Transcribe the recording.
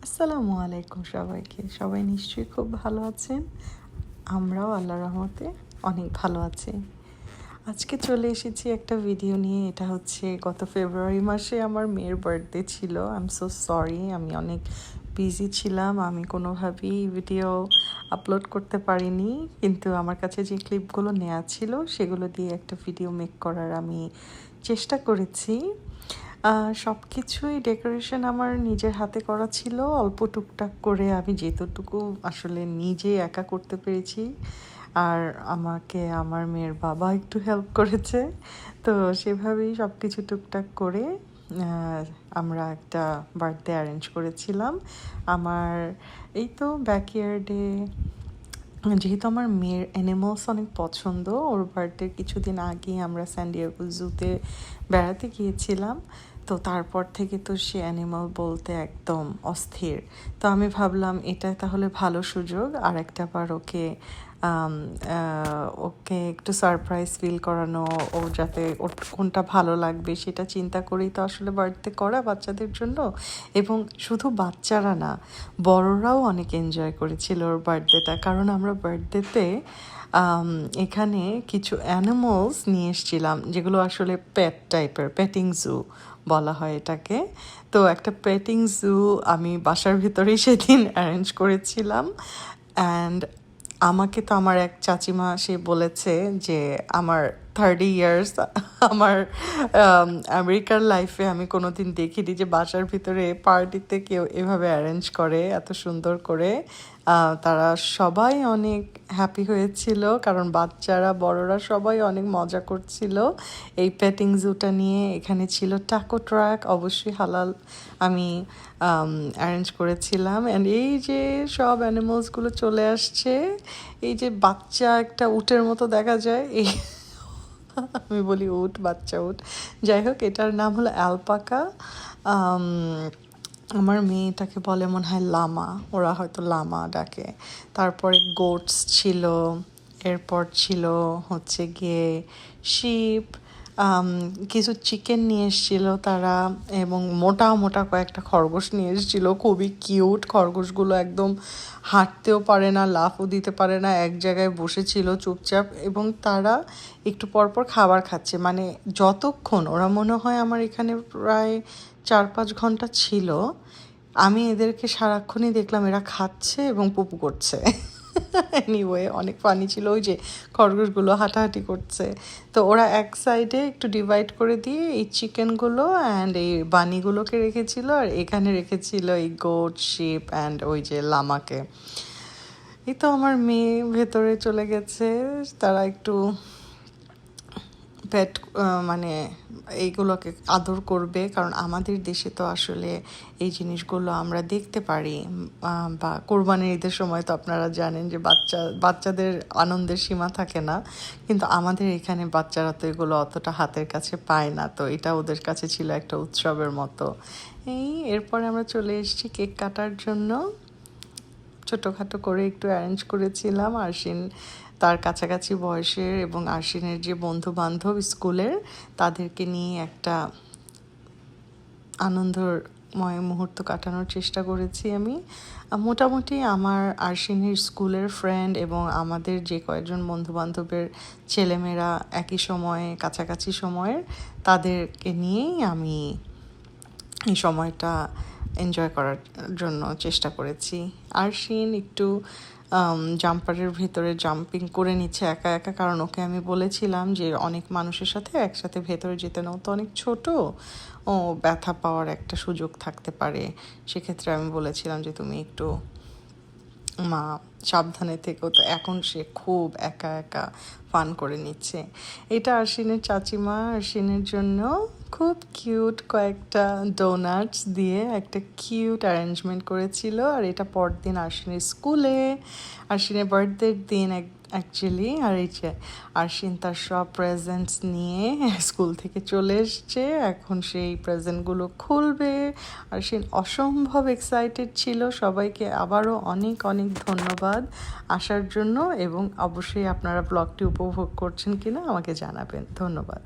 আসসালামু আলাইকুম সবাইকে। সবাই নিশ্চয়ই খুব ভালো আছেন। আমরাও আল্লাহর রহমতে অনেক ভালো আছি। আজকে চলে এসেছি একটা ভিডিও নিয়ে। এটা হচ্ছে গত ফেব্রুয়ারি মাসে আমার মেয়ের বার্থডে ছিল। আই এম সো সরি, আমি অনেক বিজি ছিলাম। আমি কোনোভাবেই ভিডিও আপলোড করতে পারিনি, কিন্তু আমার কাছে যে ক্লিপগুলো নেওয়া ছিল সেগুলো দিয়ে একটা ভিডিও মেক করার আমি চেষ্টা করেছি। সব কিছুই ডেকোরেশন আমার নিজের হাতে করা ছিল। অল্প টুকটাক করে আমি যেতটুকু আসলে নিজে একা করতে পেরেছি, আর আমাকে আমার মেয়ের বাবা একটু হেল্প করেছে। তো সেভাবেই সব কিছু টুকটাক করে আমরা একটা বার্থডে অ্যারেঞ্জ করেছিলাম। আমার এই তো ব্যাকইয়ার্ডে, যেহেতু আমার মেয়ের অ্যানিমালস অনেক পছন্দ, ওর বার্থডে কিছুদিন আগে আমরা স্যান ডিয়েগো জুতে বেড়াতে গিয়েছিলাম। তো তারপর থেকে তো সে অ্যানিমাল বলতে একদম অস্থির। তো আমি ভাবলাম এটা তাহলে ভালো সুযোগ আর একটা বার ওকে একটু সারপ্রাইজ ফিল করানো, ও যাতে ওর কোনটা ভালো লাগবে সেটা চিন্তা করেই তো আসলে বার্থডে করা বাচ্চাদের জন্য। এবং শুধু বাচ্চারা না, বড়রাও অনেক এনজয় করেছিল ওর বার্থডেটা, কারণ আমরা বার্থডেতে এখানে কিছু অ্যানিমালস নিয়ে এসেছিলাম, যেগুলো আসলে পেট টাইপের, পেটিং জু বলা হয় এটাকে। তো একটা পেটিং জু আমি বাসার ভিতরেই সেদিন অ্যারেঞ্জ করেছিলাম। অ্যান্ড আমাকে তো আমার এক চাচিমা সে বলেছে যে আমার 30 ইয়ার্স, আমার আমেরিকার লাইফে আমি কোনোদিন দেখিনি যে বাসার ভিতরে পার্টিতে কেউ এভাবে অ্যারেঞ্জ করে এত সুন্দর করে। তারা সবাই অনেক হ্যাপি হয়েছিল, কারণ বাচ্চারা বড়রা সবাই অনেক মজা করছিল এই পেটিং জুটা নিয়ে। এখানে ছিল টাকো ট্রাক, অবশ্যই হালাল, আমি অ্যারেঞ্জ করেছিলাম। অ্যান্ড এই যে সব অ্যানিমালসগুলো চলে আসছে, এই যে বাচ্চা একটা উটের মতো দেখা যায়, এই আমি বলি উট, বাচ্চা উট, যাই হোক এটার নাম হলো অ্যালপাকা। আমার মেয়েটাকে বলে মনে হয় লামা, ওরা হয়তো লামা ডাকে। তারপরে গোটস ছিল, এরপর ছিল হচ্ছে গিয়ে শিপ, কিছু চিকেন নিয়ে এসেছিলো তারা, এবং মোটা মোটা কয়েকটা খরগোশ নিয়ে এসেছিলো, খুবই কিউট খরগোশগুলো। একদম হাঁটতেও পারে না, লাফও দিতে পারে না, এক জায়গায় বসেছিল চুপচাপ, এবং তারা একটু পরপর খাবার খাচ্ছে। মানে যতক্ষণ ওরা, মনে হয় আমার এখানে প্রায় 4-5 ঘন্টা ছিল, আমি এদেরকে সারাক্ষণই দেখলাম এরা খাচ্ছে এবং পুপু করছে। এনিওয়ে অনেক ফানি ছিল, ওই যে খরগোশগুলো হাঁটাহাঁটি করছে। তো ওরা এক সাইডে একটু ডিভাইড করে দিয়ে এই চিকেনগুলো অ্যান্ড এই বানিগুলোকে রেখেছিল, আর এখানে রেখেছিল এই গোট, শিপ অ্যান্ড ওই যে লামাকে। এই তো আমার মেয়ে ভেতরে চলে গেছে, তারা একটু পেট মানে এইগুলোকে আদর করবে, কারণ আমাদের দেশে তো আসলে এই জিনিসগুলো আমরা দেখতে পারি। বা কোরবানির ঈদের সময় তো আপনারা জানেন যে বাচ্চাদের আনন্দের সীমা থাকে না, কিন্তু আমাদের এখানে বাচ্চারা তো এগুলো অতটা হাতের কাছে পায় না। তো এটা ওদের কাছে ছিল একটা উৎসবের মতো। এরপরে আমরা চলে এসেছি কেক কাটার জন্য। ছোটোখাটো করে একটু অ্যারেঞ্জ করেছিলাম। আরশিন তার কাছাকাছি বয়সের এবং আরশিনের যে বন্ধু বান্ধব স্কুলের, তাদেরকে নিয়ে একটা আনন্দময় মুহূর্ত কাটানোর চেষ্টা করেছি আমি। মোটামুটি আমার আরশিনের স্কুলের ফ্রেন্ড এবং আমাদের যে কয়েকজন বন্ধু বান্ধবের ছেলেমেয়েরা একই সময়ে, কাছাকাছি সময়ের, তাদেরকে নিয়েই আমি এই সময়টা এনজয় করার জন্য চেষ্টা করেছি। আরশিন একটু জাম্পারের ভিতরে জাম্পিং করে নিচ্ছে একা একা, কারণ ওকে আমি বলেছিলাম যে অনেক মানুষের সাথে একসাথে ভেতরে যেতে না, ও তো অনেক ছোট, ও ব্যথা পাওয়ার একটা সুযোগ থাকতে পারে। সেক্ষেত্রে আমি বলেছিলাম যে তুমি একটু মা সাবধানে থেকো। তো এখন সে খুব একা একা ফান করে নিচ্ছে। এটা আরশিনের চাচিমা আরশিনের জন্য খুব কিউট কয়েকটা ডোনাটস দিয়ে একটা কিউট অ্যারেঞ্জমেন্ট করেছিল। আর এটা পরদিন আরশিনের স্কুলে, আরশিনের বার্থডের দিন অ্যাকচুয়ালি। আর এই যে আরশিন তার সব প্রেজেন্টস নিয়ে স্কুল থেকে চলে এসছে, এখন সেই প্রেজেন্টগুলো খুলবে। আরশিন অসম্ভব এক্সাইটেড ছিল। সবাইকে আবারও অনেক অনেক ধন্যবাদ আসার জন্য, এবং অবশ্যই আপনারা ব্লগটি উপভোগ করছেন কিনা আমাকে জানাবেন। ধন্যবাদ।